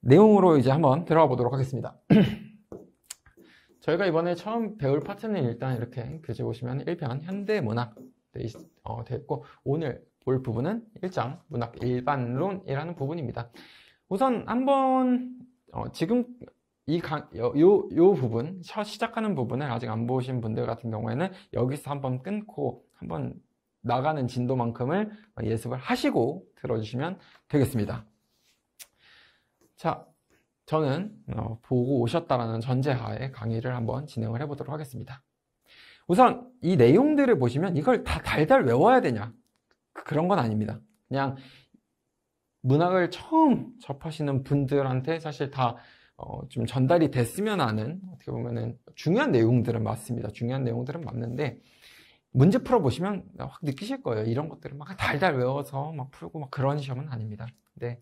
내용으로 이제 한번 들어가 보도록 하겠습니다. 저희가 이번에 처음 배울 파트는 일단 이렇게 교재 보시면 1편 현대문학 되어 있고, 오늘 볼 부분은 1장 문학 일반론이라는 부분입니다. 우선 한번 지금 요 부분, 시작하는 부분을 아직 안 보신 분들 같은 경우에는 여기서 한번 끊고 한번 나가는 진도만큼을 예습을 하시고 들어주시면 되겠습니다. 자, 저는 보고 오셨다라는 전제하에 강의를 한번 진행을 해보도록 하겠습니다. 우선 이 내용들을 보시면 이걸 다 달달 외워야 되냐? 그런 건 아닙니다. 그냥 문학을 처음 접하시는 분들한테 사실 다 좀 전달이 됐으면 하는, 어떻게 보면은 중요한 내용들은 맞습니다. 중요한 내용들은 맞는데 문제 풀어보시면 확 느끼실 거예요. 이런 것들을 막 달달 외워서 막 풀고 막 그런 시험은 아닙니다. 근데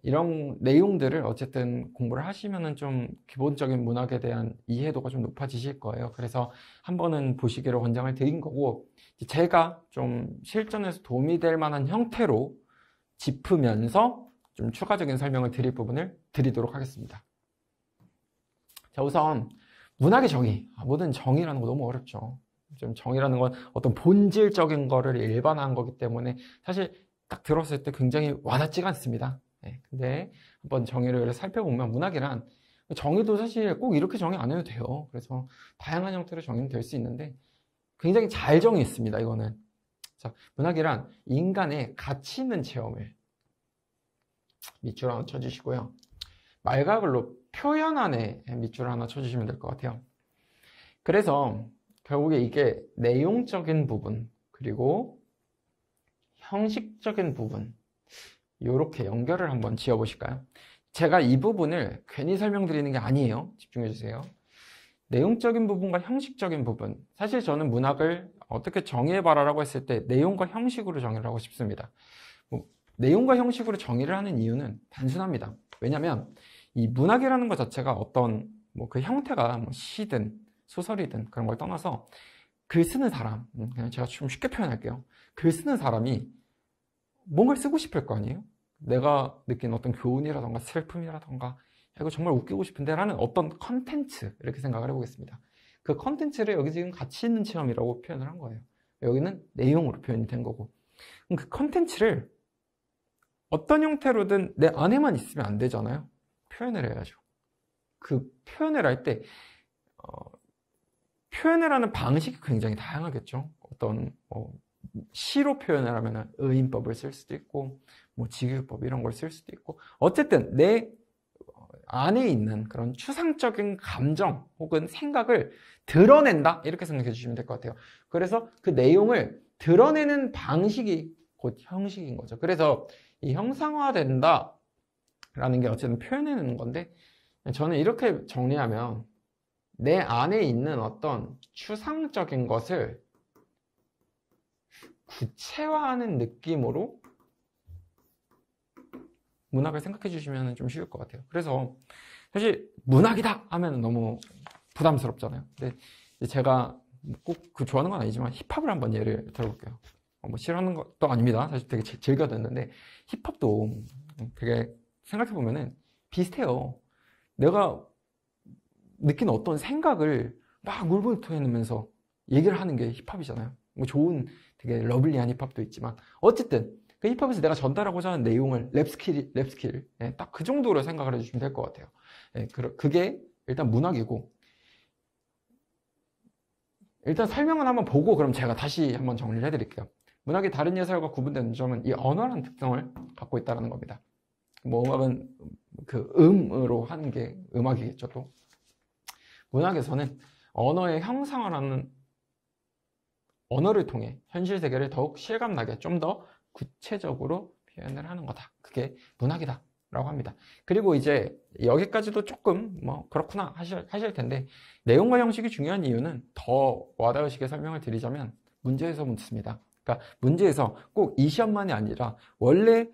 이런 내용들을 어쨌든 공부를 하시면은 좀 기본적인 문학에 대한 이해도가 좀 높아지실 거예요. 그래서 한 번은 보시기를 권장을 드린 거고, 제가 좀 실전에서 도움이 될 만한 형태로 짚으면서 좀 추가적인 설명을 드릴 부분을 드리도록 하겠습니다. 자, 우선 문학의 정의. 모든 정의라는 거 너무 어렵죠. 좀 정의라는 건 어떤 본질적인 거를 일반화한 거기 때문에 사실 딱 들었을 때 굉장히 와닿지가 않습니다. 네, 근데 한번 정의를 살펴보면 문학이란, 정의도 사실 꼭 이렇게 정의 안 해도 돼요. 그래서 다양한 형태로 정의는 될 수 있는데 굉장히 잘 정의했습니다. 이거는. 자, 문학이란 인간의 가치 있는 체험을 밑줄 하나 쳐주시고요. 말과 글로 표현안에 밑줄 하나 쳐주시면 될 것 같아요. 그래서 결국에 이게 내용적인 부분 그리고 형식적인 부분, 이렇게 연결을 한번 지어 보실까요? 제가 이 부분을 괜히 설명드리는 게 아니에요. 집중해 주세요. 내용적인 부분과 형식적인 부분, 사실 저는 문학을 어떻게 정의해봐라라고 했을 때 내용과 형식으로 정의를 하고 싶습니다. 내용과 형식으로 정의를 하는 이유는 단순합니다. 왜냐하면 이 문학이라는 것 자체가 어떤 그 형태가 시든 소설이든 그런 걸 떠나서 글 쓰는 사람, 그냥 제가 좀 쉽게 표현할게요. 글 쓰는 사람이 뭔가를 쓰고 싶을 거 아니에요? 내가 느낀 어떤 교훈이라던가 슬픔이라던가, 이거 정말 웃기고 싶은데 라는 어떤 컨텐츠, 이렇게 생각을 해보겠습니다. 그 컨텐츠를 여기 지금 가치 있는 체험이라고 표현을 한 거예요. 여기는 내용으로 표현이 된 거고, 그 컨텐츠를 어떤 형태로든 내 안에만 있으면 안 되잖아요. 표현을 해야죠. 그 표현을 할 때 표현을 하는 방식이 굉장히 다양하겠죠. 어떤 시로 표현을 하면 의인법을 쓸 수도 있고, 직유법 이런 걸 쓸 수도 있고, 어쨌든 내 안에 있는 그런 추상적인 감정 혹은 생각을 드러낸다, 이렇게 생각해 주시면 될 것 같아요. 그래서 그 내용을 드러내는 방식이 곧 형식인 거죠. 그래서 이 형상화된다 라는 게 어쨌든 표현해내는 건데, 저는 이렇게 정리하면 내 안에 있는 어떤 추상적인 것을 구체화하는 느낌으로 문학을 생각해 주시면 좀 쉬울 것 같아요. 그래서 사실 문학이다 하면 너무 부담스럽잖아요. 근데 제가 꼭 좋아하는 건 아니지만 힙합을 한번 예를 들어볼게요. 싫어하는 것도 아닙니다. 사실 되게 즐겨 듣는데 힙합도 되게 생각해보면은 비슷해요. 내가 느낀 어떤 생각을 막 물불토해내면서 얘기를 하는 게 힙합이잖아요. 좋은 되게 러블리한 힙합도 있지만, 어쨌든 그 힙합에서 내가 전달하고자 하는 내용을 랩스킬, 딱 그 정도로 생각을 해주시면 될 것 같아요. 그게 일단 문학이고, 일단 설명을 한번 보고 그럼 제가 다시 한번 정리를 해드릴게요. 문학이 다른 예술과 구분되는 점은 이 언어라는 특성을 갖고 있다는 겁니다. 음악은 그 음으로 하는 게 음악이겠죠. 또 문학에서는 언어의 형상화라는 언어를 통해 현실 세계를 더욱 실감나게 좀 더 구체적으로 표현을 하는 거다. 그게 문학이다 라고 합니다. 그리고 이제 여기까지도 조금 그렇구나 하실 텐데, 내용과 형식이 중요한 이유는 더 와닿으시게 설명을 드리자면 문제에서 묻습니다. 그러니까 문제에서 꼭 이 시험만이 아니라 원래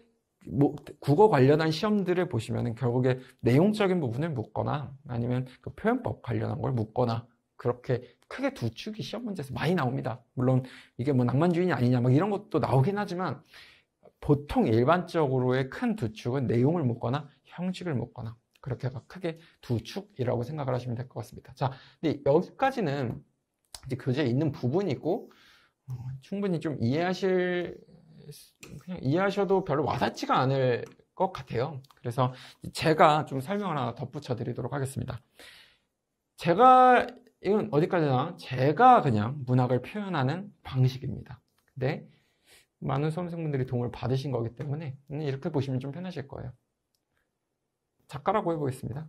국어 관련한 시험들을 보시면 결국에 내용적인 부분을 묻거나 아니면 그 표현법 관련한 걸 묻거나, 그렇게 크게 두 축이 시험 문제에서 많이 나옵니다. 물론 이게 낭만주의냐 아니냐 이런 것도 나오긴 하지만 보통 일반적으로의 큰 두 축은 내용을 묻거나 형식을 묻거나 그렇게 크게 두 축이라고 생각을 하시면 될 것 같습니다. 자, 근데 여기까지는 이제 교재에 있는 부분이고 충분히 좀 그냥 이해하셔도 별로 와닿지가 않을 것 같아요. 그래서 제가 좀 설명을 하나 덧붙여 드리도록 하겠습니다. 이건 어디까지나 제가 그냥 문학을 표현하는 방식입니다. 근데 많은 수험생분들이 도움을 받으신 거기 때문에 이렇게 보시면 좀 편하실 거예요. 작가라고 해보겠습니다.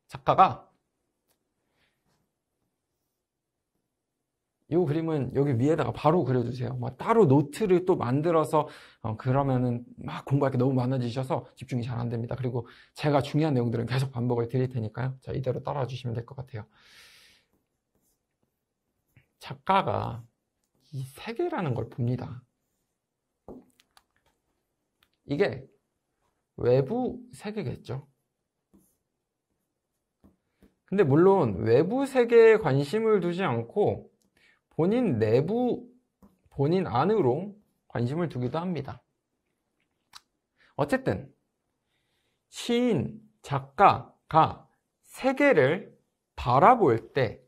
작가가 이 그림은 여기 위에다가 바로 그려주세요. 뭐 따로 노트를 또 만들어서 그러면은 막 공부할 게 너무 많아지셔서 집중이 잘 안 됩니다. 그리고 제가 중요한 내용들은 계속 반복을 드릴 테니까요. 자, 이대로 따라와 주시면 될 것 같아요. 작가가 이 세계라는 걸 봅니다. 이게 외부 세계겠죠. 근데 물론 외부 세계에 관심을 두지 않고 본인 내부, 본인 안으로 관심을 두기도 합니다. 어쨌든 시인, 작가가 세계를 바라볼 때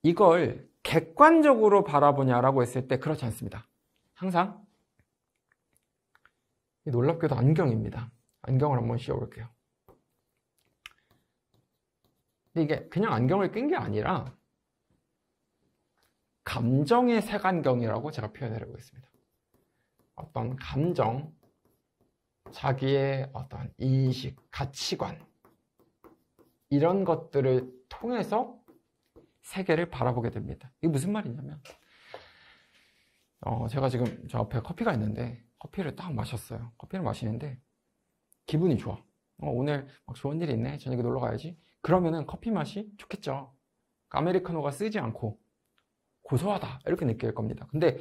이걸 객관적으로 바라보냐라고 했을 때 그렇지 않습니다. 항상 놀랍게도 안경입니다. 안경을 한번 씌워볼게요. 근데 이게 그냥 안경을 낀 게 아니라 감정의 색안경이라고 제가 표현해 보겠습니다. 어떤 감정, 자기의 어떤 인식, 가치관 이런 것들을 통해서 세계를 바라보게 됩니다. 이게 무슨 말이냐면 제가 지금 저 앞에 커피가 있는데 커피를 딱 마셨어요. 커피를 마시는데 기분이 좋아. 오늘 막 좋은 일이 있네. 저녁에 놀러 가야지. 그러면은 커피 맛이 좋겠죠. 아메리카노가 쓰지 않고 고소하다 이렇게 느낄 겁니다. 근데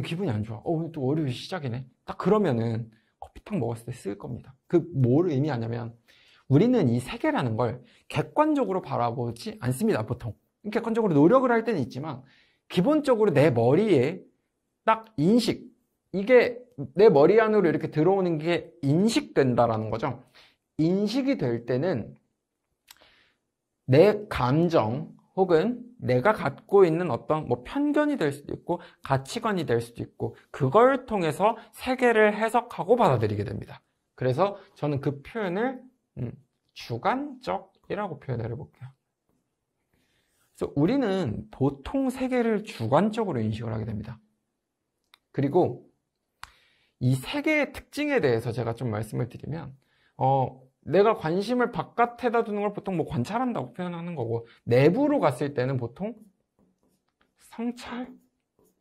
기분이 안 좋아. 오늘 또 월요일 시작이네. 딱 그러면은 커피탕 먹었을 때 쓸 겁니다. 뭘 의미하냐면 우리는 이 세계라는 걸 객관적으로 바라보지 않습니다. 보통 객관적으로 노력을 할 때는 있지만 기본적으로 내 머리에 딱 인식, 이게 내 머리 안으로 이렇게 들어오는 게 인식된다라는 거죠. 인식이 될 때는 내 감정 혹은 내가 갖고 있는 어떤 편견이 될 수도 있고 가치관이 될 수도 있고 그걸 통해서 세계를 해석하고 받아들이게 됩니다. 그래서 저는 그 표현을 주관적이라고 표현을 해볼게요. 그래서 우리는 보통 세계를 주관적으로 인식을 하게 됩니다. 그리고 이 세계의 특징에 대해서 제가 좀 말씀을 드리면 내가 관심을 바깥에다 두는 걸 보통 관찰한다고 표현하는 거고 내부로 갔을 때는 보통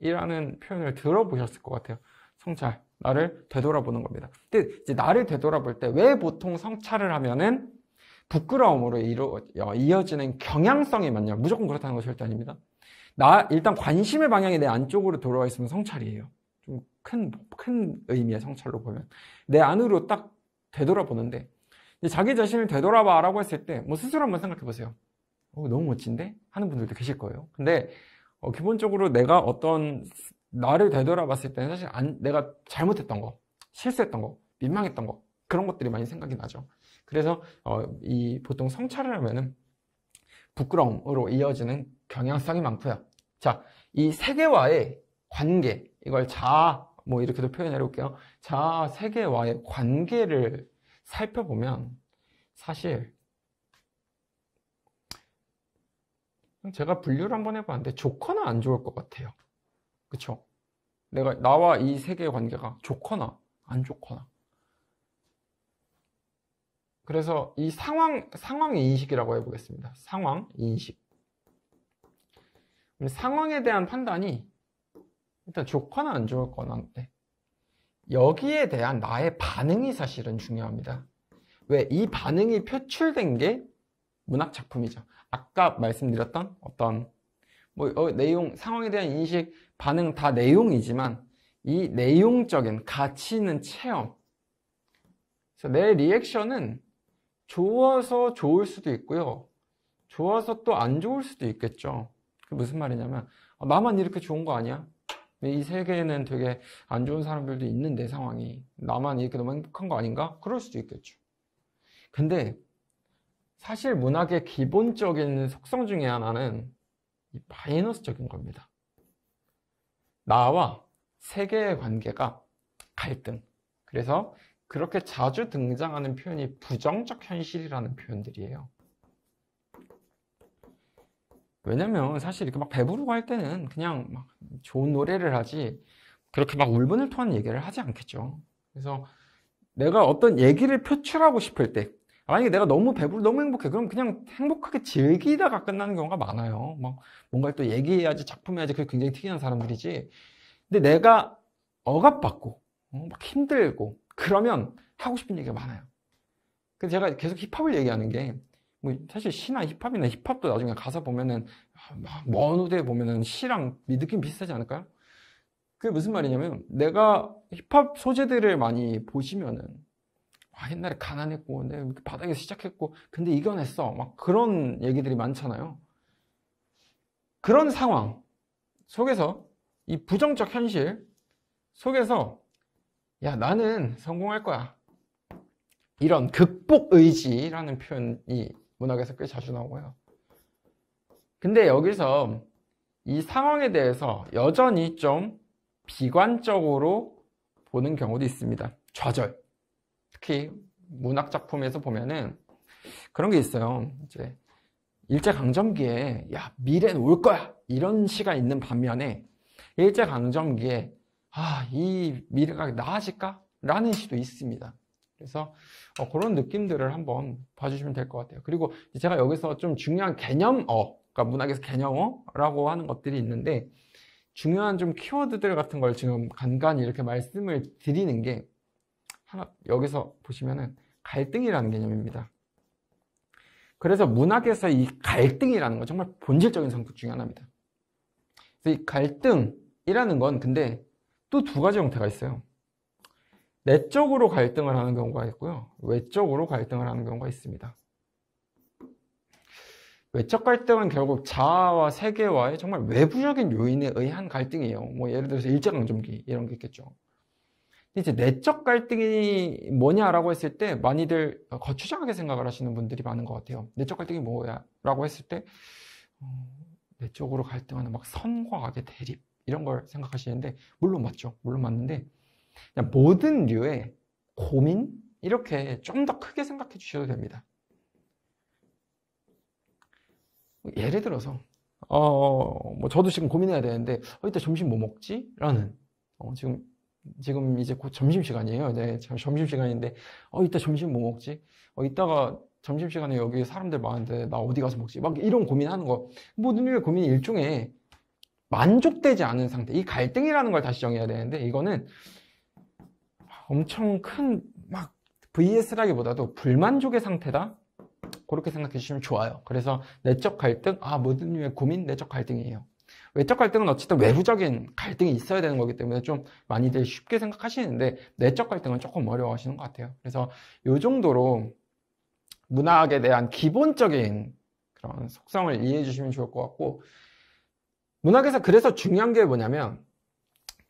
성찰이라는 표현을 들어보셨을 것 같아요. 성찰, 나를 되돌아보는 겁니다. 근데 이제 나를 되돌아볼 때 왜 보통 성찰을 하면은 부끄러움으로 이어지는 경향성이 많냐? 무조건 그렇다는 거 절대 아닙니다. 일단 관심의 방향이 내 안쪽으로 돌아와 있으면 성찰이에요. 좀 큰 의미의 성찰로 보면 내 안으로 딱 되돌아보는데 자기 자신을 되돌아봐 라고 했을 때 스스로 한번 생각해 보세요. 너무 멋진데? 하는 분들도 계실 거예요. 근데 기본적으로 내가 나를 되돌아봤을 때는 사실 내가 잘못했던 거, 실수했던 거, 민망했던 거 그런 것들이 많이 생각이 나죠. 그래서 보통 성찰을 하면은 부끄러움으로 이어지는 경향성이 많고요. 자, 이 세계와의 관계, 이걸 자아, 이렇게도 표현해 볼게요. 자아, 세계와의 관계를 살펴보면 사실 제가 분류를 한번 해봤는데 좋거나 안 좋을 것 같아요. 그쵸? 나와 이 세계의 관계가 좋거나 안 좋거나. 그래서 이 상황 인식이라고 해보겠습니다. 상황 인식. 상황에 대한 판단이 일단 좋거나 안 좋거나인데 여기에 대한 나의 반응이 사실은 중요합니다. 왜? 이 반응이 표출된 게 문학 작품이죠. 아까 말씀드렸던 어떤 내용, 상황에 대한 인식, 반응 다 내용이지만 이 내용적인 가치 있는 체험. 그래서 내 리액션은 좋아서 좋을 수도 있고요. 좋아서 또 안 좋을 수도 있겠죠. 그게 무슨 말이냐면 나만 이렇게 좋은 거 아니야? 이 세계에는 되게 안 좋은 사람들도 있는데 상황이 나만 이렇게 너무 행복한 거 아닌가? 그럴 수도 있겠죠. 근데 사실 문학의 기본적인 속성 중에 하나는 이 마이너스적인 겁니다. 나와 세계의 관계가 갈등. 그래서 그렇게 자주 등장하는 표현이 부정적 현실이라는 표현들이에요. 왜냐면 사실 이렇게 막 배부르고 할 때는 그냥 막 좋은 노래를 하지 그렇게 막 울분을 토하는 얘기를 하지 않겠죠. 그래서 내가 어떤 얘기를 표출하고 싶을 때 만약에 내가 너무 배부르고 너무 행복해 그럼 그냥 행복하게 즐기다가 끝나는 경우가 많아요. 막 뭔가를 또 얘기해야지 작품해야지 그게 굉장히 특이한 사람들이지. 근데 내가 억압받고 막 힘들고 그러면 하고 싶은 얘기가 많아요. 그래서 제가 계속 힙합을 얘기하는 게 뭐 사실 시나 힙합이나 힙합도 나중에 가사 보면은 먼 후대에 보면은 시랑 느낌 비슷하지 않을까요? 그게 무슨 말이냐면 내가 힙합 소재들을 많이 보시면은 옛날에 가난했고 내가 바닥에서 시작했고 근데 이겨냈어 막 그런 얘기들이 많잖아요. 그런 상황 속에서 이 부정적 현실 속에서 야 나는 성공할 거야 이런 극복 의지라는 표현이 문학에서 꽤 자주 나오고요. 근데 여기서 이 상황에 대해서 여전히 좀 비관적으로 보는 경우도 있습니다. 좌절. 특히 문학 작품에서 보면은 그런 게 있어요. 이제 일제강점기에 야 미래는 올 거야 이런 시가 있는 반면에 일제강점기에 이 미래가 나아질까? 라는 시도 있습니다. 그래서 그런 느낌들을 한번 봐주시면 될 것 같아요. 그리고 제가 여기서 좀 중요한 개념어, 그러니까 문학에서 개념어라고 하는 것들이 있는데 중요한 좀 키워드들 같은 걸 지금 간간히 이렇게 말씀을 드리는 게 하나 여기서 보시면은 갈등이라는 개념입니다. 그래서 문학에서 이 갈등이라는 건 정말 본질적인 성격 중에 하나입니다. 그래서 이 갈등이라는 건 근데 또 두 가지 형태가 있어요. 내적으로 갈등을 하는 경우가 있고요. 외적으로 갈등을 하는 경우가 있습니다. 외적 갈등은 결국 자아와 세계와의 정말 외부적인 요인에 의한 갈등이에요. 뭐 예를 들어서 일제강점기 이런 게 있겠죠. 근데 이제 내적 갈등이 뭐냐라고 했을 때 많이들 거추장하게 생각을 하시는 분들이 많은 것 같아요. 내적 갈등이 뭐야? 라고 했을 때 내적으로 갈등하는 막 선과 악의 대립 이런 걸 생각하시는데 물론 맞죠. 물론 맞는데 그냥 모든 류의 고민 이렇게 좀 더 크게 생각해 주셔도 됩니다. 예를 들어서 뭐 저도 지금 고민해야 되는데 이따 점심 뭐 먹지? 라는 지금 이제 곧 점심시간이에요. 네, 점심시간인데 이따 점심 뭐 먹지? 이따가 점심시간에 여기 사람들 많은데 나 어디 가서 먹지? 막 이런 고민하는 거 모든 류의 고민이 일종의 만족되지 않은 상태 이 갈등이라는 걸 다시 정해야 되는데 이거는 엄청 큰 막 VS라기보다도 불만족의 상태다 그렇게 생각해 주시면 좋아요. 그래서 내적 갈등 모든 류의 고민 내적 갈등이에요. 외적 갈등은 어쨌든 외부적인 갈등이 있어야 되는 거기 때문에 좀 많이들 쉽게 생각하시는데 내적 갈등은 조금 어려워하시는 것 같아요. 그래서 이 정도로 문학에 대한 기본적인 그런 속성을 이해해 주시면 좋을 것 같고 문학에서 그래서 중요한 게 뭐냐면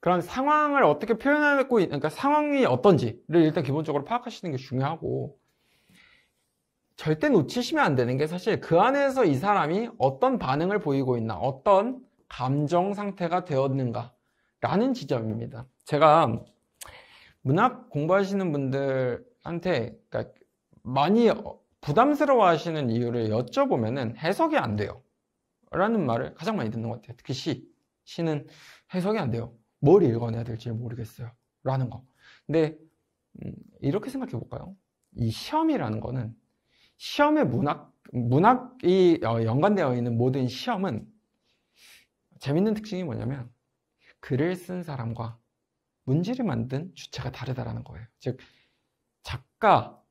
그런 상황을 어떻게 표현하고 그러니까 상황이 어떤지를 일단 기본적으로 파악하시는 게 중요하고 절대 놓치시면 안 되는 게 사실 그 안에서 이 사람이 어떤 반응을 보이고 있나 어떤 감정 상태가 되었는가 라는 지점입니다. 제가 문학 공부하시는 분들한테 그러니까 많이 부담스러워 하시는 이유를 여쭤보면은 해석이 안 돼요 라는 말을 가장 많이 듣는 것 같아요. 특히 시는 해석이 안 돼요. 뭘 읽어내야 될지 모르겠어요 라는 거. 근데 이렇게 생각해 볼까요? 이 시험이라는 거는 시험의 문학이 연관되어 있는 모든 시험은 재밌는 특징이 뭐냐면 글을 쓴 사람과 문제를 만든 주체가 다르다라는 거예요. 즉 작가가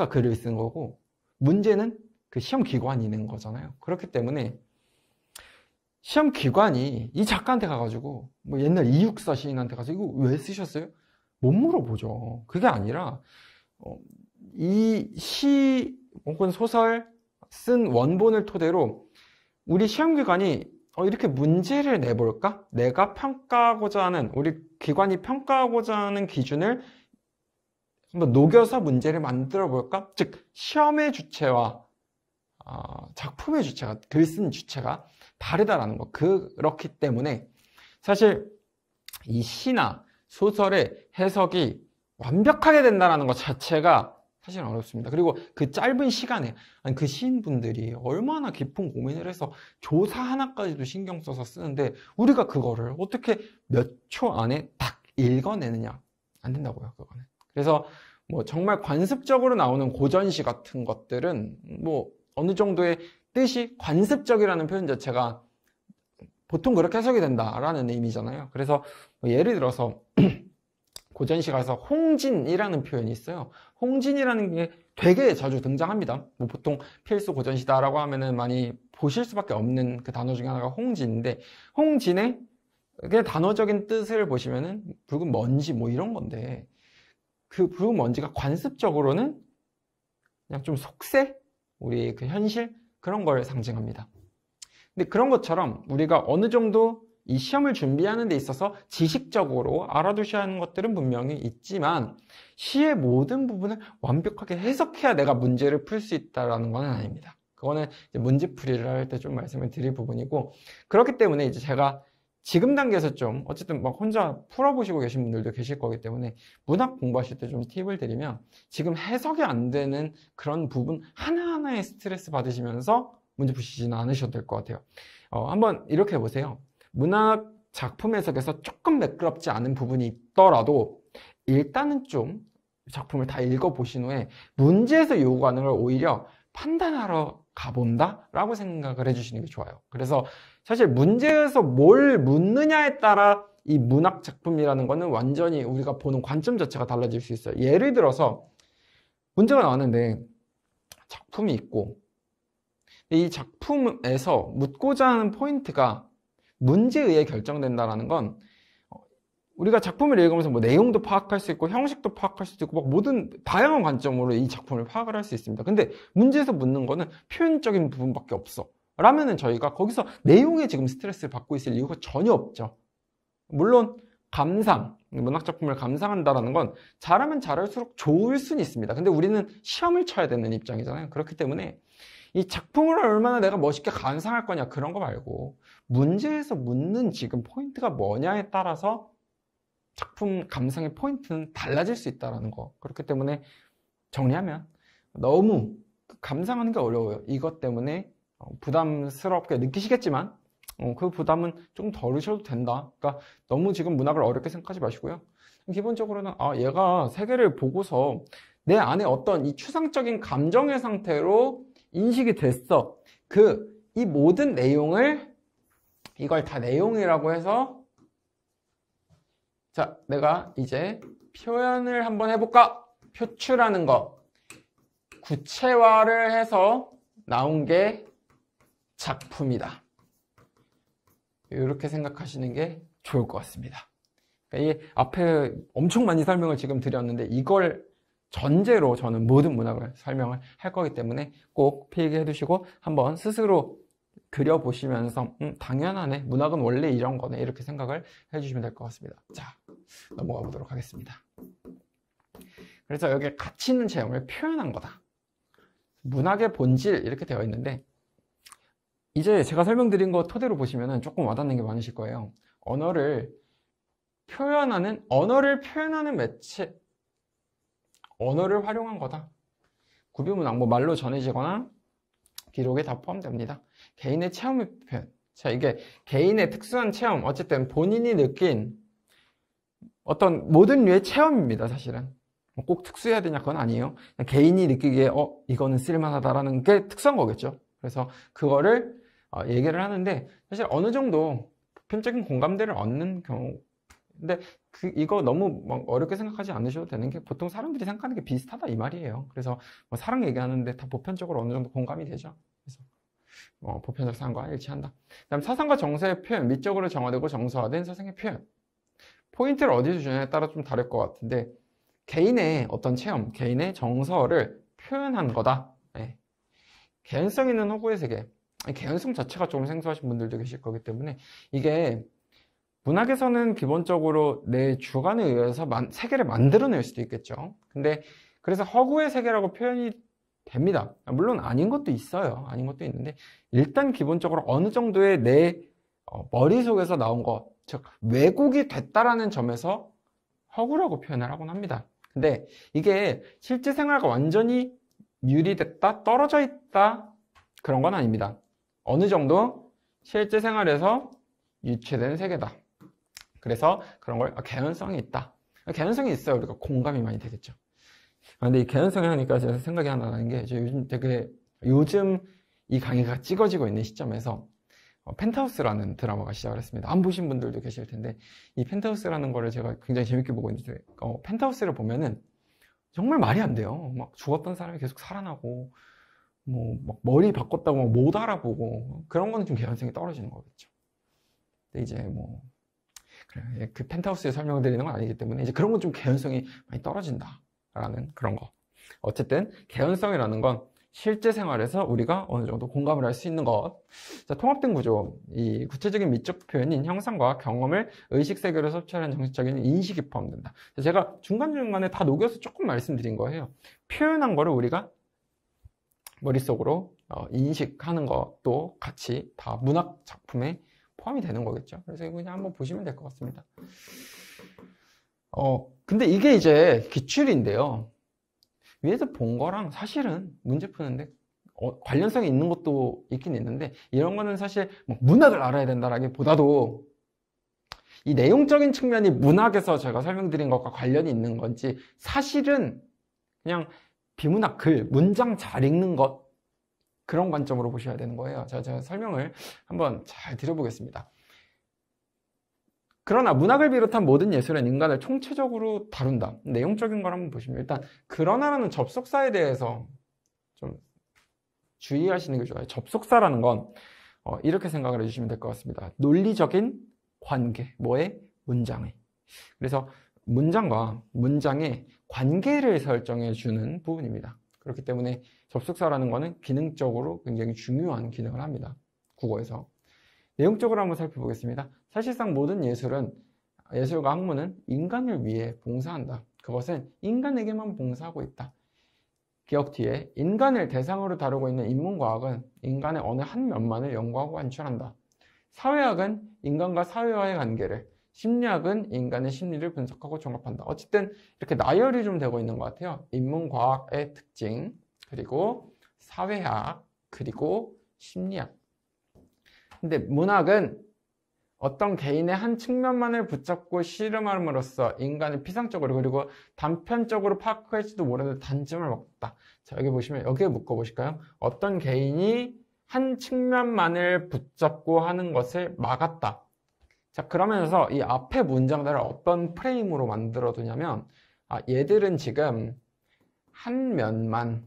글을 쓴 거고 문제는 그 시험 기관이 있는 거잖아요. 그렇기 때문에 시험 기관이 이 작가한테 가가지고 뭐 옛날 이육서 시인한테 가서 이거 왜 쓰셨어요? 못 물어보죠. 그게 아니라 이 시 혹은 소설 쓴 원본을 토대로 우리 시험 기관이 이렇게 문제를 내볼까? 내가 평가하고자 하는, 우리 기관이 평가하고자 하는 기준을 한번 녹여서 문제를 만들어 볼까? 즉, 시험의 주체와 작품의 주체가, 글 쓴 주체가 다르다라는 거. 그렇기 때문에 사실 이 시나 소설의 해석이 완벽하게 된다는 것 자체가 사실 어렵습니다. 그리고 그 짧은 시간에 그 시인분들이 얼마나 깊은 고민을 해서 조사 하나까지도 신경 써서 쓰는데 우리가 그거를 어떻게 몇 초 안에 딱 읽어내느냐? 안 된다고요, 그거는. 그래서 뭐 정말 관습적으로 나오는 고전시 같은 것들은 뭐 어느 정도의 뜻이 관습적이라는 표현 자체가 보통 그렇게 해석이 된다라는 의미잖아요. 그래서 뭐 예를 들어서 고전시 가서 홍진이라는 표현이 있어요. 홍진이라는 게 되게 자주 등장합니다. 뭐 보통 필수 고전시다라고 하면은 많이 보실 수밖에 없는 그 단어 중에 하나가 홍진인데, 홍진의 그 단어적인 뜻을 보시면은 붉은 먼지 뭐 이런 건데, 그 붉은 먼지가 관습적으로는 그냥 좀 속세? 우리 그 현실? 그런 걸 상징합니다. 근데 그런 것처럼 우리가 어느 정도 이 시험을 준비하는 데 있어서 지식적으로 알아두셔야 하는 것들은 분명히 있지만 시의 모든 부분을 완벽하게 해석해야 내가 문제를 풀 수 있다는 건 아닙니다. 그거는 이제 문제풀이를 할 때 좀 말씀을 드릴 부분이고, 그렇기 때문에 이제 제가 지금 단계에서 좀 어쨌든 막 혼자 풀어보시고 계신 분들도 계실 거기 때문에 문학 공부하실 때 좀 팁을 드리면, 지금 해석이 안 되는 그런 부분 하나하나에 스트레스 받으시면서 문제 푸시지는 않으셔도 될 것 같아요. 한번 이렇게 해보세요. 문학 작품 해석에서 조금 매끄럽지 않은 부분이 있더라도 일단은 좀 작품을 다 읽어보신 후에 문제에서 요구하는 걸 오히려 판단하러 가본다 라고 생각을 해주시는 게 좋아요. 그래서 사실 문제에서 뭘 묻느냐에 따라 이 문학 작품이라는 거는 완전히 우리가 보는 관점 자체가 달라질 수 있어요. 예를 들어서 문제가 나왔는데 작품이 있고 이 작품에서 묻고자 하는 포인트가 문제에 의해 결정된다는 건, 우리가 작품을 읽으면서 뭐 내용도 파악할 수 있고 형식도 파악할 수도 있고 막 모든 다양한 관점으로 이 작품을 파악을 할 수 있습니다. 근데 문제에서 묻는 거는 표현적인 부분밖에 없어 라면은 저희가 거기서 내용에 지금 스트레스를 받고 있을 이유가 전혀 없죠. 물론 감상, 문학 작품을 감상한다는 건 잘하면 잘할수록 좋을 수는 있습니다. 근데 우리는 시험을 쳐야 되는 입장이잖아요. 그렇기 때문에 이 작품을 얼마나 내가 멋있게 감상할 거냐 그런 거 말고 문제에서 묻는 지금 포인트가 뭐냐에 따라서 작품 감상의 포인트는 달라질 수 있다는 거. 그렇기 때문에 정리하면 너무 감상하는 게 어려워요. 이것 때문에 부담스럽게 느끼시겠지만 그 부담은 좀 덜으셔도 된다. 그러니까 너무 지금 문학을 어렵게 생각하지 마시고요. 기본적으로는 얘가 세계를 보고서 내 안에 어떤 이 추상적인 감정의 상태로 인식이 됐어. 이 모든 내용을 이걸 다 내용이라고 해서 자, 내가 이제 표현을 한번 해볼까? 표출하는 거 구체화를 해서 나온 게 작품이다. 이렇게 생각하시는 게 좋을 것 같습니다. 그러니까 이 앞에 엄청 많이 설명을 지금 드렸는데 이걸 전제로 저는 모든 문학을 설명을 할 거기 때문에 꼭 필기해 두시고 한번 스스로 그려보시면서 당연하네, 문학은 원래 이런 거네, 이렇게 생각을 해주시면 될 것 같습니다. 자, 넘어가 보도록 하겠습니다. 그래서 여기 가치 있는 체험을 표현한 거다. 문학의 본질 이렇게 되어 있는데 이제 제가 설명드린 거 토대로 보시면 조금 와닿는 게 많으실 거예요. 언어를 표현하는 매체, 언어를 활용한 거다. 구비문학, 뭐 말로 전해지거나 기록에 다 포함됩니다. 개인의 체험의 표현. 자, 이게 개인의 특수한 체험, 어쨌든 본인이 느낀 어떤 모든 류의 체험입니다, 사실은. 꼭 특수해야 되냐, 그건 아니에요. 개인이 느끼기에, 이거는 쓸만하다라는 게 특수한 거겠죠. 그래서 그거를 얘기를 하는데, 사실 어느 정도 보편적인 공감대를 얻는 경우, 근데 이거 너무 어렵게 생각하지 않으셔도 되는 게, 보통 사람들이 생각하는 게 비슷하다 이 말이에요. 그래서 뭐 사랑 얘기하는데 다 보편적으로 어느 정도 공감이 되죠. 그래서 보편적 사상과 일치한다. 그다음 사상과 정서의 표현, 미적으로 정화되고 정서화된 사상의 표현. 포인트를 어디서 주냐에 따라 좀 다를 것 같은데, 개인의 어떤 체험, 개인의 정서를 표현한 거다. 네. 개연성 있는 호구의 세계. 개연성 자체가 좀 생소하신 분들도 계실 거기 때문에 이게 문학에서는 기본적으로 내 주관에 의해서 세계를 만들어낼 수도 있겠죠. 근데 그래서 허구의 세계라고 표현이 됩니다. 물론 아닌 것도 있어요. 아닌 것도 있는데 일단 기본적으로 어느 정도의 내 머릿속에서 나온 것, 즉 왜곡이 됐다라는 점에서 허구라고 표현을 하곤 합니다. 근데 이게 실제 생활과 완전히 유리됐다, 떨어져 있다 그런 건 아닙니다. 어느 정도 실제 생활에서 유추된 세계다. 그래서 그런 걸 개연성이 있다. 개연성이 있어야 우리가 공감이 많이 되겠죠. 근데 이 개연성이 하니까 제가 생각이 하나 나는 게 요즘 이 강의가 찍어지고 있는 시점에서 펜트하우스라는 드라마가 시작을 했습니다. 안 보신 분들도 계실 텐데 이 펜트하우스라는 거를 제가 굉장히 재밌게 보고 있는데 펜트하우스를 보면은 정말 말이 안 돼요. 막 죽었던 사람이 계속 살아나고 막 머리 바꿨다고 막 못 알아보고 그런 거는 좀 개연성이 떨어지는 거겠죠. 근데 이제 그래, 그 펜트하우스에 설명을 드리는 건 아니기 때문에 이제 그런 건 좀 개연성이 많이 떨어진다라는 그런 거. 어쨌든 개연성이라는 건 실제 생활에서 우리가 어느 정도 공감을 할 수 있는 것. 자, 통합된 구조. 이 구체적인 미적 표현인 형상과 경험을 의식 세계로 섭취하는 정신적인 인식이 포함된다. 제가 중간중간에 다 녹여서 조금 말씀드린 거예요. 표현한 거를 우리가 머릿속으로 인식하는 것도 같이 다 문학 작품에 포함이 되는 거겠죠. 그래서 이거 그냥 한번 보시면 될 것 같습니다. 근데 이게 이제 기출인데요. 위에서 본 거랑 사실은 문제 푸는데 관련성이 있는 것도 있긴 있는데 이런 거는 사실 문학을 알아야 된다라기보다도 이 내용적인 측면이 문학에서 제가 설명드린 것과 관련이 있는 건지 사실은 그냥 비문학 글, 문장 잘 읽는 것 그런 관점으로 보셔야 되는 거예요. 제가 설명을 한번 잘 드려보겠습니다. 그러나 문학을 비롯한 모든 예술은 인간을 총체적으로 다룬다. 내용적인 걸 한번 보시면 일단 그러나라는 접속사에 대해서 좀 주의하시는 게 좋아요. 접속사라는 건 이렇게 생각을 해주시면 될 것 같습니다. 논리적인 관계, 문장의. 그래서 문장과 문장의 관계를 설정해 주는 부분입니다. 그렇기 때문에 접속사라는 거는 기능적으로 굉장히 중요한 기능을 합니다. 국어에서. 내용적으로 한번 살펴보겠습니다. 사실상 모든 예술과 학문은 인간을 위해 봉사한다. 그것은 인간에게만 봉사하고 있다. 기억 뒤에 인간을 대상으로 다루고 있는 인문과학은 인간의 어느 한 면만을 연구하고 관찰한다. 사회학은 인간과 사회와의 관계를, 심리학은 인간의 심리를 분석하고 종합한다. 어쨌든 이렇게 나열이 좀 되고 있는 것 같아요. 인문과학의 특징, 그리고 사회학, 그리고 심리학. 근데 문학은 어떤 개인의 한 측면만을 붙잡고 실험함으로써 인간을 피상적으로 그리고 단편적으로 파악할지도 모르는 단점을 먹다. 자, 여기 보시면 여기에 묶어보실까요? 어떤 개인이 한 측면만을 붙잡고 하는 것을 막았다. 자, 그러면서 이 앞에 문장들을 어떤 프레임으로 만들어 두냐면 얘들은 지금 한 면만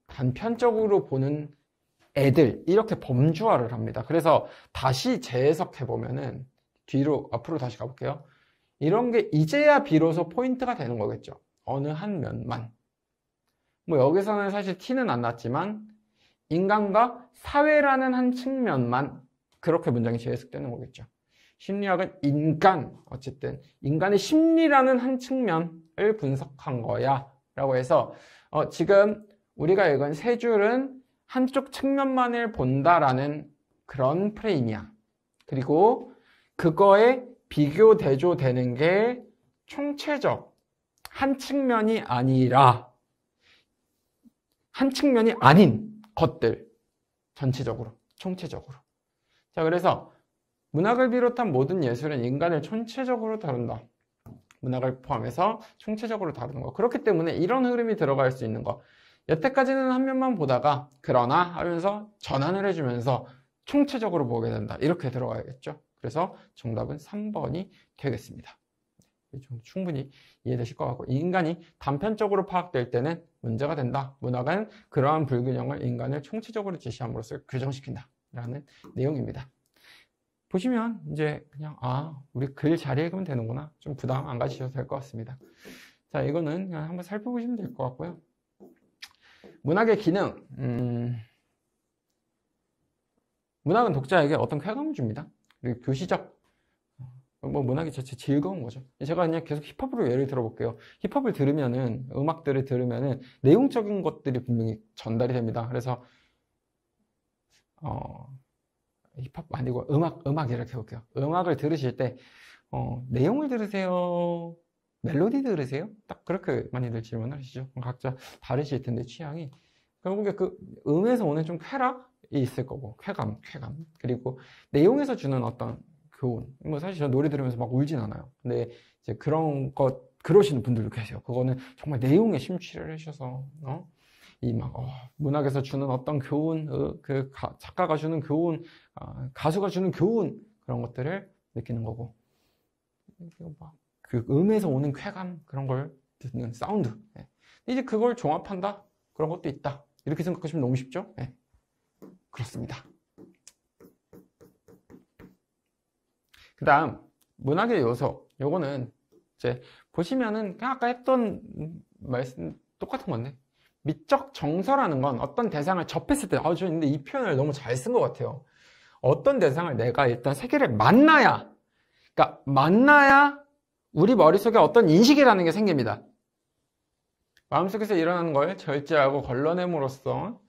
단편적으로 보는 애들 이렇게 범주화를 합니다. 그래서 다시 재해석해 보면은 앞으로 다시 가볼게요. 이런 게 이제야 비로소 포인트가 되는 거겠죠. 어느 한 면만. 여기서는 사실 티는 안 났지만 인간과 사회라는 한 측면만 그렇게 문장이 재해석되는 거겠죠. 심리학은 어쨌든 인간의 심리라는 한 측면을 분석한 거야 라고 해서 지금 우리가 읽은 세 줄은 한쪽 측면만을 본다라는 그런 프레임이야. 그리고 그거에 비교 대조되는 게 총체적 한 측면이 아니라 한 측면이 아닌 것들 전체적으로 총체적으로. 자, 그래서 문학을 비롯한 모든 예술은 인간을 총체적으로 다룬다. 문학을 포함해서 총체적으로 다루는 거. 그렇기 때문에 이런 흐름이 들어갈 수 있는 거. 여태까지는 한 면만 보다가 그러나 하면서 전환을 해주면서 총체적으로 보게 된다. 이렇게 들어가야겠죠. 그래서 정답은 3번이 되겠습니다. 좀 충분히 이해되실 것 같고 인간이 단편적으로 파악될 때는 문제가 된다. 문학은 그러한 불균형을 인간을 총체적으로 제시함으로써 교정시킨다. 라는 내용입니다. 보시면 이제 그냥 우리 글 잘 읽으면 되는구나. 좀 부담 안 가지셔도 될 것 같습니다. 자, 이거는 그냥 한번 살펴보시면 될 것 같고요. 문학의 기능, 문학은 독자에게 어떤 쾌감을 줍니다. 그리고 교시적, 뭐 문학이 자체 즐거운 거죠. 제가 그냥 계속 힙합으로 예를 들어볼게요. 힙합을 들으면은, 음악들을 들으면은 내용적인 것들이 분명히 전달이 됩니다. 그래서 힙합 아니고 음악 이렇게 해볼게요. 음악을 들으실 때 내용을 들으세요? 멜로디 들으세요? 딱 그렇게 많이들 질문하시죠. 각자 다르실 텐데 취향이. 결국에 그 음에서 오는 좀 쾌락이 있을 거고, 쾌감. 그리고 내용에서 주는 어떤 교훈. 뭐 사실 저 노래 들으면서 막 울진 않아요. 근데 이제 그런 그러시는 분들도 계세요. 그거는 정말 내용에 심취를 하셔서, 문학에서 주는 어떤 교훈, 작가가 주는 교훈, 가수가 주는 교훈, 그런 것들을 느끼는 거고. 그 음에서 오는 쾌감, 그런 걸 듣는 사운드. 네. 이제 그걸 종합한다? 그런 것도 있다. 이렇게 생각하시면 너무 쉽죠? 네. 그렇습니다. 그 다음, 문학의 요소. 요거는 이제 보시면은 그냥 아까 했던 말씀 똑같은 건데, 미적 정서라는 건 어떤 대상을 접했을 때, 저 근데 이 표현을 너무 잘 쓴 것 같아요. 어떤 대상을 내가 일단 세계를 만나야, 그러니까 만나야 우리 머릿속에 어떤 인식이라는 게 생깁니다. 마음속에서 일어나는 걸 절제하고 걸러냄으로써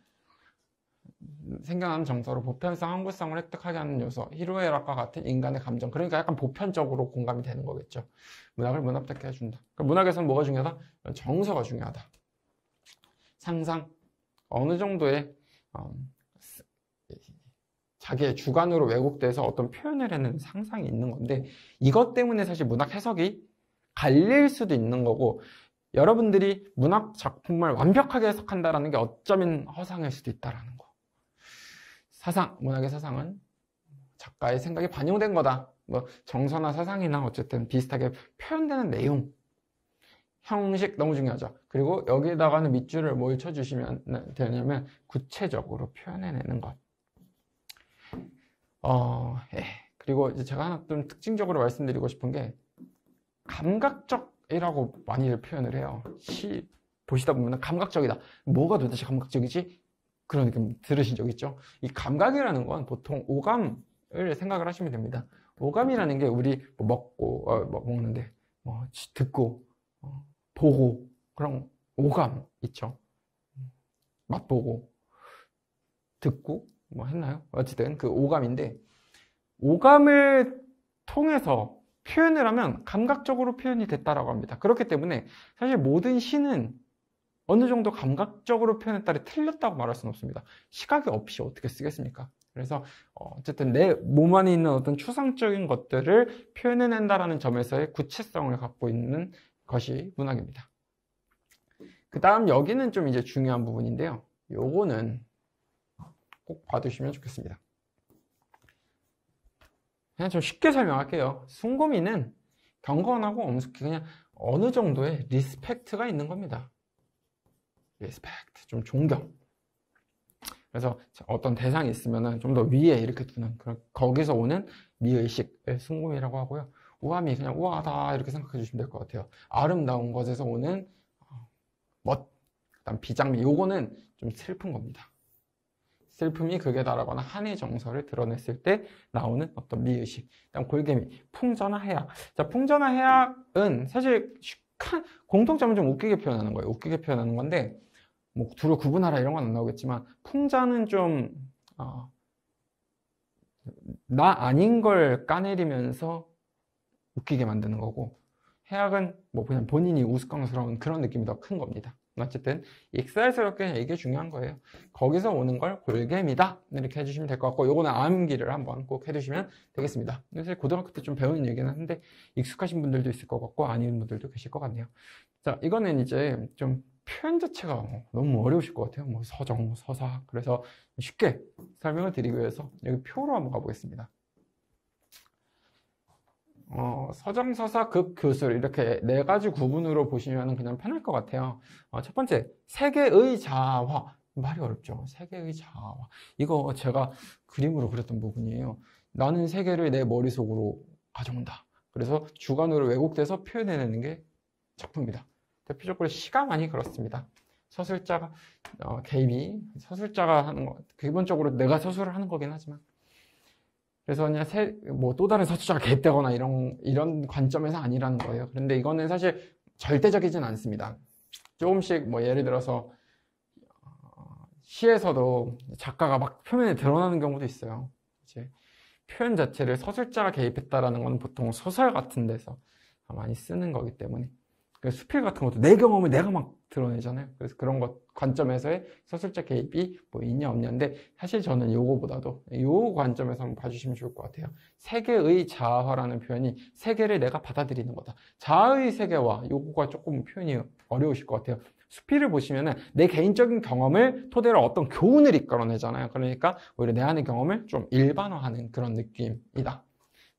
생겨나는 정서로 보편성, 항구성을 획득하게 하는 요소, 희로애락과 같은 인간의 감정. 그러니까 약간 보편적으로 공감이 되는 거겠죠. 문학을 문학답게 해준다. 그러니까 문학에서는 뭐가 중요하다? 정서가 중요하다. 상상, 어느 정도의 자기의 주관으로 왜곡돼서 어떤 표현을 해내는 상상이 있는 건데, 이것 때문에 사실 문학 해석이 갈릴 수도 있는 거고, 여러분들이 문학 작품을 완벽하게 해석한다는 게 어쩌면 허상일 수도 있다라는 거. 사상, 문학의 사상은 작가의 생각이 반영된 거다. 뭐 정서나 사상이나 어쨌든 비슷하게 표현되는 내용, 형식 너무 중요하죠. 그리고 여기에다가는 밑줄을 뭘 쳐주시면 되냐면 구체적으로 표현해내는 것. 그리고 이제 제가 하나 좀 특징적으로 말씀드리고 싶은 게 감각적이라고 많이들 표현을 해요. 시 보시다 보면 감각적이다. 뭐가 도대체 감각적이지? 그런 느낌 들으신 적 있죠? 이 감각이라는 건 보통 오감을 생각을 하시면 됩니다. 오감이라는 게 우리 먹고 먹는데 듣고 보고 그런 오감 있죠. 맛보고 듣고 뭐 했나요? 어쨌든 그 오감인데, 오감을 통해서 표현을 하면 감각적으로 표현이 됐다라고 합니다. 그렇기 때문에 사실 모든 시는 어느 정도 감각적으로 표현했다를 틀렸다고 말할 수는 없습니다. 시각이 없이 어떻게 쓰겠습니까? 그래서 어쨌든 내 몸 안에 있는 어떤 추상적인 것들을 표현해낸다라는 점에서의 구체성을 갖고 있는 것이 문학입니다. 그 다음 여기는 좀 이제 중요한 부분인데요. 요거는 꼭 봐두시면 좋겠습니다. 그냥 좀 쉽게 설명할게요. 숭고미는 경건하고 엄숙히 그냥 어느 정도의 리스펙트가 있는 겁니다. 리스펙트, 좀 존경. 그래서 어떤 대상이 있으면 좀 더 위에 이렇게 두는 거기서 오는 미의식을 숭고미라고 하고요. 우함이 그냥 우아하다 이렇게 생각해 주시면 될 것 같아요. 아름다운 것에서 오는 멋, 그다음 비장미. 요거는 좀 슬픈 겁니다. 슬픔이 극에 달하거나 한의 정서를 드러냈을 때 나오는 어떤 미의식. 그다음 골개미, 풍자나 해악. 자, 풍자나 해악은 사실 공통점은 좀 웃기게 표현하는 거예요. 웃기게 표현하는 건데, 뭐 둘을 구분하라 이런 건 안 나오겠지만, 풍자는 좀 나 아닌 걸 까내리면서 웃기게 만드는 거고, 해악은 뭐 그냥 본인이 우스꽝스러운 그런 느낌이 더 큰 겁니다. 어쨌든 익살스럽게 이게 중요한 거예요. 거기서 오는 걸 골개미다 이렇게 해주시면 될 것 같고, 요거는 암기를 한번 꼭 해두시면 되겠습니다. 사실 고등학교 때 좀 배우는 얘기는 한데 익숙하신 분들도 있을 것 같고 아닌 분들도 계실 것 같네요. 자, 이거는 이제 좀 표현 자체가 너무 어려우실 것 같아요. 뭐 서정, 서사. 그래서 쉽게 설명을 드리기 위해서 여기 표로 한번 가보겠습니다. 서정, 서사, 극, 교술 이렇게 네 가지 구분으로 보시면 그냥 편할 것 같아요. 첫 번째, 세계의 자화. 말이 어렵죠. 세계의 자화. 이거 제가 그림으로 그렸던 부분이에요. 나는 세계를 내 머릿속으로 가져온다. 그래서 주관으로 왜곡돼서 표현해내는 게 작품입니다. 대표적으로 시가 많이 그렇습니다. 서술자가 개입이 서술자가 하는 거, 기본적으로 내가 서술을 하는 거긴 하지만 그래서 그냥 뭐 또 다른 서술자가 개입되거나 이런 관점에서 아니라는 거예요. 그런데 이거는 사실 절대적이진 않습니다. 조금씩 뭐 예를 들어서 시에서도 작가가 막 표면에 드러나는 경우도 있어요. 이제 표현 자체를 서술자가 개입했다라는 건 보통 소설 같은 데서 많이 쓰는 거기 때문에 수필 같은 것도 내 경험을 내가 막 드러내잖아요. 그래서 그런 것 관점에서의 서술자 개입이 뭐 있냐 없냐인데 사실 저는 요거보다도 요 관점에서 한번 봐주시면 좋을 것 같아요. 세계의 자아화라는 표현이 세계를 내가 받아들이는 거다. 자아의 세계화 요거가 조금 표현이 어려우실 것 같아요. 수필을 보시면은 내 개인적인 경험을 토대로 어떤 교훈을 이끌어내잖아요. 그러니까 오히려 내 안의 경험을 좀 일반화하는 그런 느낌이다.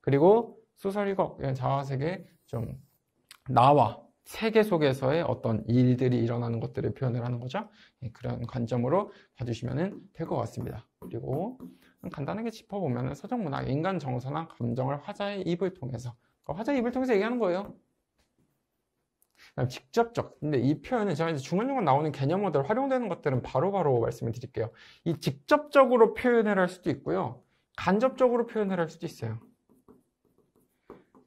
그리고 소설이고 자아 세계 좀 나와 세계 속에서의 어떤 일들이 일어나는 것들을 표현을 하는 거죠. 그런 관점으로 봐주시면 될 것 같습니다. 그리고 간단하게 짚어보면 서정문학, 인간 정서나 감정을 화자의 입을 통해서 화자의 입을 통해서 얘기하는 거예요. 직접적. 근데 이 표현은 제가 이제 중간중간 나오는 개념어들 활용되는 것들은 바로바로 말씀을 드릴게요. 이 직접적으로 표현을 할 수도 있고요. 간접적으로 표현을 할 수도 있어요.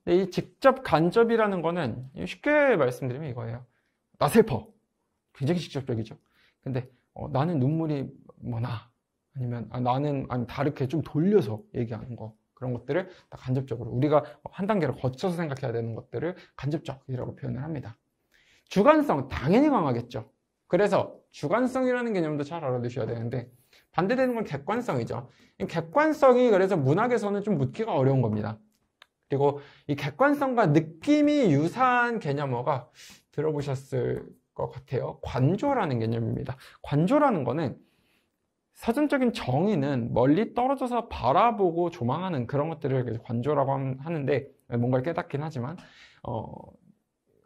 이 직접 간접이라는 거는 쉽게 말씀드리면 이거예요. 나 슬퍼. 굉장히 직접적이죠. 근데 나는 눈물이 나. 아니면 나는 다르게 좀 돌려서 얘기하는 거. 그런 것들을 다 간접적으로 우리가 한 단계를 거쳐서 생각해야 되는 것들을 간접적이라고 표현을 합니다. 주관성 당연히 강하겠죠. 그래서 주관성이라는 개념도 잘 알아두셔야 되는데 반대되는 건 객관성이죠. 객관성이 그래서 문학에서는 좀 묻기가 어려운 겁니다. 그리고 이 객관성과 느낌이 유사한 개념어가 들어보셨을 것 같아요. 관조라는 개념입니다. 관조라는 거는 사전적인 정의는 멀리 떨어져서 바라보고 조망하는 그런 것들을 관조라고 하는데 뭔가를 깨닫긴 하지만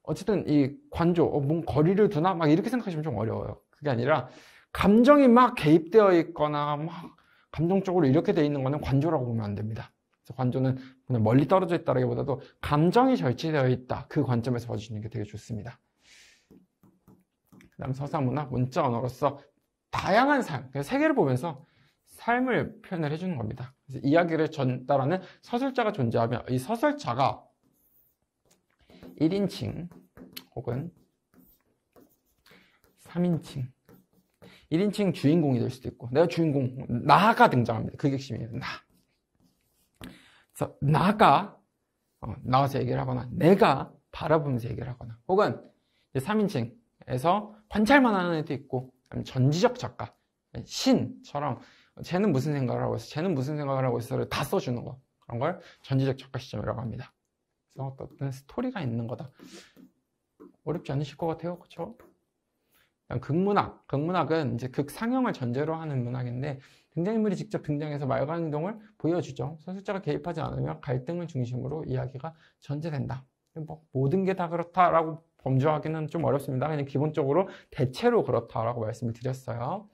어쨌든 이 관조, 뭔가 거리를 두나 막 이렇게 생각하시면 좀 어려워요. 그게 아니라 감정이 막 개입되어 있거나 막 감정적으로 이렇게 되어 있는 거는 관조라고 보면 안 됩니다. 그래서 관조는 그냥 멀리 떨어져 있다라기보다도 감정이 절제되어 있다. 그 관점에서 봐주시는 게 되게 좋습니다. 그 다음 서사문학, 문자 언어로서 다양한 삶, 세계를 보면서 삶을 표현을 해주는 겁니다. 그래서 이야기를 전달하는 서술자가 존재하면 이 서술자가 1인칭 혹은 3인칭 1인칭 주인공이 될 수도 있고 내가 주인공, 나가 등장합니다. 그게 핵심이에요. 나. 그래서 나가 나와서 얘기를 하거나 내가 바라보면서 얘기를 하거나 혹은 3인칭에서 관찰만 하는 애도 있고 전지적 작가, 신처럼 쟤는 무슨 생각을 하고 있어, 쟤는 무슨 생각을 하고 있어를 다 써주는 거, 그런 걸 전지적 작가 시점이라고 합니다. 그래서 어떤 스토리가 있는 거다. 어렵지 않으실 것 같아요. 그렇죠? 극문학은 이제 극상형을 전제로 하는 문학인데 등장인물이 직접 등장해서 말과 행동을 보여주죠. 서술자가 개입하지 않으면 갈등을 중심으로 이야기가 전제된다. 뭐 모든 게 다 그렇다라고 범주하기는 좀 어렵습니다. 그냥 기본적으로 대체로 그렇다라고 말씀을 드렸어요.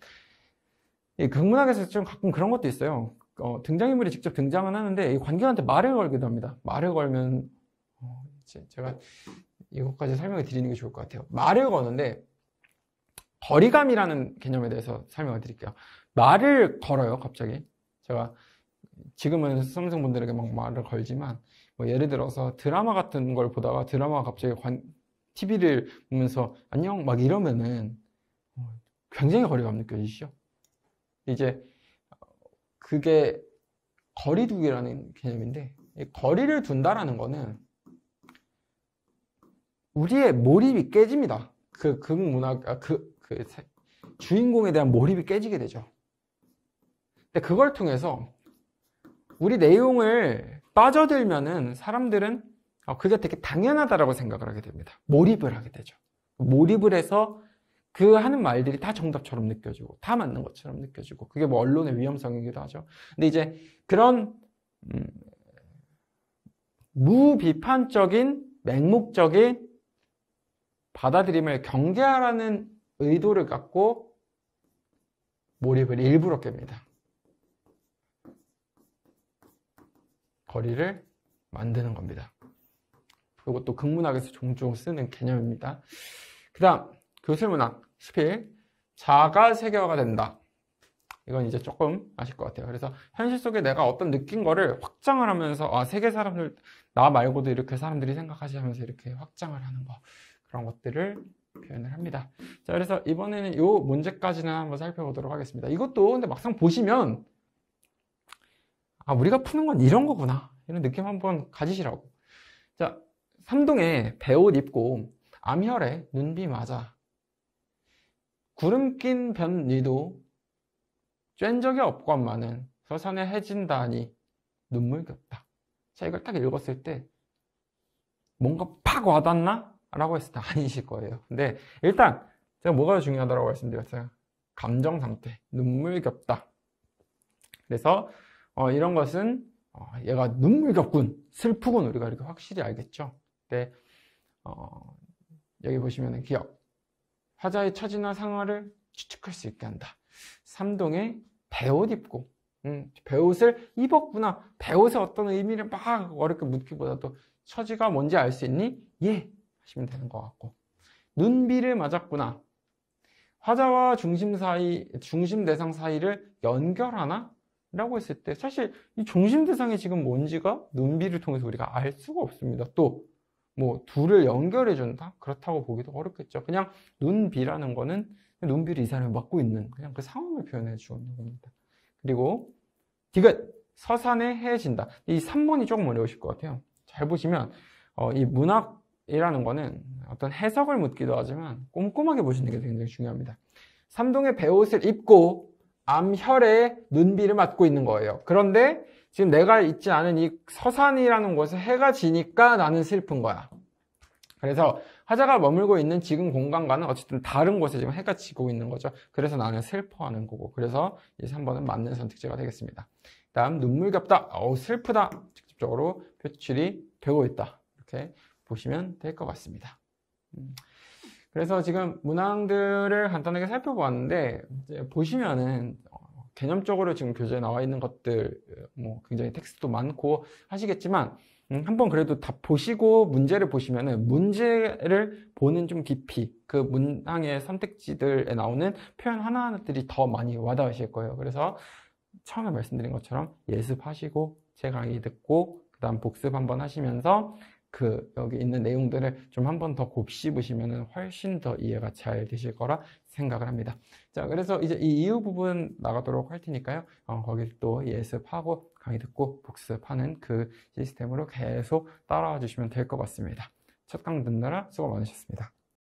이 극문학에서 좀 가끔 그런 것도 있어요. 등장인물이 직접 등장은 하는데 이 관객한테 말을 걸기도 합니다. 말을 걸면 제가 이것까지 설명을 드리는 게 좋을 것 같아요. 말을 거는데 거리감이라는 개념에 대해서 설명을 드릴게요. 말을 걸어요, 갑자기. 제가 지금은 수험생분들에게 막 말을 걸지만 뭐 예를 들어서 드라마 같은 걸 보다가 드라마가 갑자기 TV를 보면서 안녕 막 이러면은 굉장히 거리감 느껴지시죠? 이제 그게 거리두기라는 개념인데 거리를 둔다라는 거는 우리의 몰입이 깨집니다. 그 극문학, 주인공에 대한 몰입이 깨지게 되죠. 근데 그걸 통해서 우리 내용을 빠져들면은 사람들은 그게 되게 당연하다라고 생각을 하게 됩니다. 몰입을 하게 되죠. 몰입을 해서 그 하는 말들이 다 정답처럼 느껴지고 다 맞는 것처럼 느껴지고 그게 뭐 언론의 위험성이기도 하죠. 근데 이제 그런 무비판적인 맹목적인 받아들임을 경계하라는 의도를 갖고 몰입을 일부러 깹니다. 거리를 만드는 겁니다. 그리고 또 극문학에서 종종 쓰는 개념입니다. 그 다음 교술문학, 수필, 자가 세계화가 된다. 이건 이제 조금 아실 것 같아요. 그래서 현실 속에 내가 어떤 느낀 거를 확장을 하면서 세계 사람들, 나 말고도 이렇게 사람들이 생각하지 하면서 이렇게 확장을 하는 거, 그런 것들을 표현을 합니다. 자, 그래서 이번에는 이 문제까지는 한번 살펴보도록 하겠습니다. 이것도 근데 막상 보시면 우리가 푸는 건 이런 거구나, 이런 느낌 한번 가지시라고. 자, 삼동에 배옷 입고 암혈에 눈비 맞아 구름 낀 변니도 쬐는 적이 없건만은 서산에 해진다니 눈물겹다. 자, 이걸 딱 읽었을 때 뭔가 팍 와닿나? 라고 했을 때 아니실 거예요. 근데 일단 제가 뭐가 중요하다고 말씀드렸어요. 감정 상태, 눈물겹다. 그래서 이런 것은 얘가 눈물겹군, 슬프군, 우리가 이렇게 확실히 알겠죠. 근데 여기 보시면 기억, 화자의 처지나 상황을 추측할 수 있게 한다. 삼동에 배옷 입고, 배옷을 입었구나. 배옷의 어떤 의미를 막 어렵게 묻기보다도 처지가 뭔지 알 수 있니? 예! 하시면 되는 것 같고. 눈비를 맞았구나. 화자와 중심 대상 사이를 연결하나? 라고 했을 때 사실 이 중심 대상이 지금 뭔지가 눈비를 통해서 우리가 알 수가 없습니다. 또 뭐 둘을 연결해 준다? 그렇다고 보기도 어렵겠죠. 그냥 눈비라는 거는 눈비를 이 사람이 맡고 있는 그냥 그 상황을 표현해 주는 겁니다. 그리고 디귿, 서산에 해진다. 이 3번이 조금 어려우실 것 같아요. 잘 보시면 이 문학이라는 거는 어떤 해석을 묻기도 하지만 꼼꼼하게 보시는 게 굉장히 중요합니다. 삼동의 배옷을 입고 암혈에 눈비를 맞고 있는 거예요. 그런데 지금 내가 있지 않은 이 서산이라는 곳에 해가 지니까 나는 슬픈 거야. 그래서 화자가 머물고 있는 지금 공간과는 어쨌든 다른 곳에 지금 해가 지고 있는 거죠. 그래서 나는 슬퍼하는 거고. 그래서 이 3번은 맞는 선택지가 되겠습니다. 다음 눈물겹다. 슬프다. 직접적으로 표출이 되고 있다. 이렇게 보시면 될 것 같습니다. 그래서 지금 문항들을 간단하게 살펴보았는데 이제 보시면은 개념적으로 지금 교재에 나와 있는 것들 뭐 굉장히 텍스트도 많고 하시겠지만 한번 그래도 다 보시고 문제를 보시면은 문제를 보는 좀 깊이 그 문항의 선택지들에 나오는 표현 하나하나들이 더 많이 와닿으실 거예요. 그래서 처음에 말씀드린 것처럼 예습하시고 제 강의 듣고 그 다음 복습 한번 하시면서 여기 있는 내용들을 좀 한 번 더 곱씹으시면 훨씬 더 이해가 잘 되실 거라 생각을 합니다. 자, 그래서 이제 이 이후 부분 나가도록 할 테니까요. 거기를 또 예습하고 강의 듣고 복습하는 그 시스템으로 계속 따라와 주시면 될 것 같습니다. 첫 강 듣느라 수고 많으셨습니다.